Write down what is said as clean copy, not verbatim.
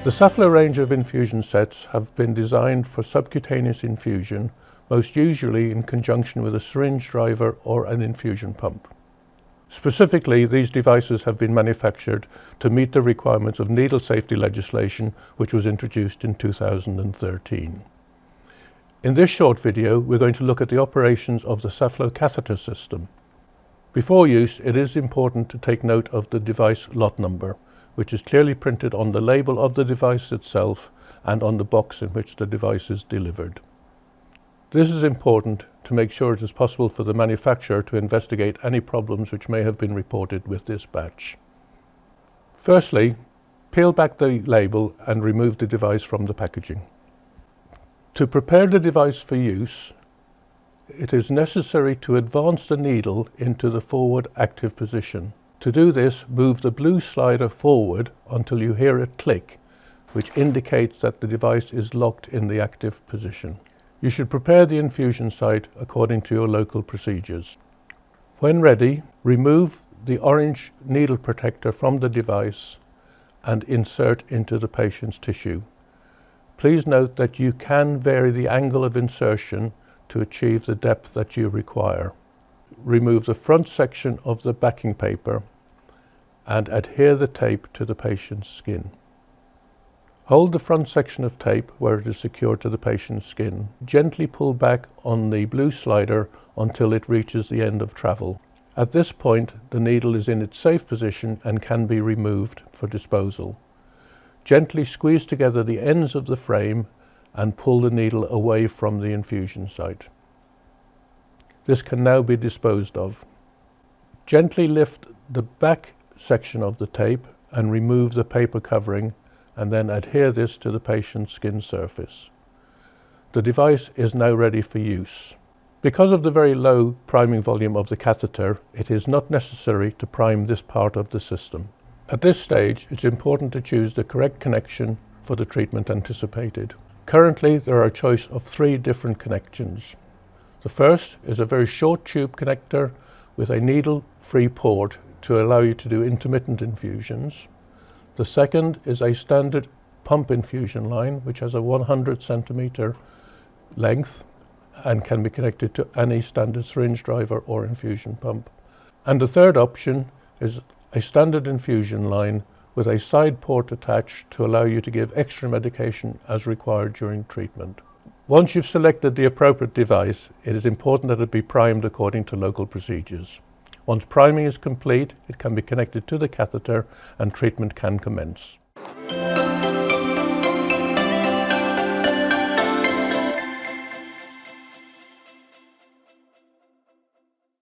The Saflo range of infusion sets have been designed for subcutaneous infusion, most usually in conjunction with a syringe driver or an infusion pump. Specifically, these devices have been manufactured to meet the requirements of needle safety legislation, which was introduced in 2013. In this short video, we're going to look at the operations of the Saflo Catheter system. Before use, it is important to take note of the device lot number, which is clearly printed on the label of the device itself and on the box in which the device is delivered. This is important to make sure it is possible for the manufacturer to investigate any problems which may have been reported with this batch. Firstly, peel back the label and remove the device from the packaging. To prepare the device for use, it is necessary to advance the needle into the forward active position. To do this, move the blue slider forward until you hear a click, which indicates that the device is locked in the active position. You should prepare the infusion site according to your local procedures. When ready, remove the orange needle protector from the device and insert into the patient's tissue. Please note that you can vary the angle of insertion to achieve the depth that you require. Remove the front section of the backing paper and adhere the tape to the patient's skin. Hold the front section of tape where it is secured to the patient's skin. Gently pull back on the blue slider until it reaches the end of travel. At this point, the needle is in its safe position and can be removed for disposal. Gently squeeze together the ends of the frame and pull the needle away from the infusion site. This can now be disposed of. Gently lift the back section of the tape and remove the paper covering, and then adhere this to the patient's skin surface. The device is now ready for use. Because of the very low priming volume of the catheter, it is not necessary to prime this part of the system. At this stage, it's important to choose the correct connection for the treatment anticipated. Currently, there are a choice of 3 different connections. The first is a very short tube connector with a needle-free port to allow you to do intermittent infusions. The second is a standard pump infusion line, which has a 100 centimeter length and can be connected to any standard syringe driver or infusion pump. And the third option is a standard infusion line with a side port attached to allow you to give extra medication as required during treatment. Once you've selected the appropriate device, it is important that it be primed according to local procedures. Once priming is complete, it can be connected to the catheter and treatment can commence.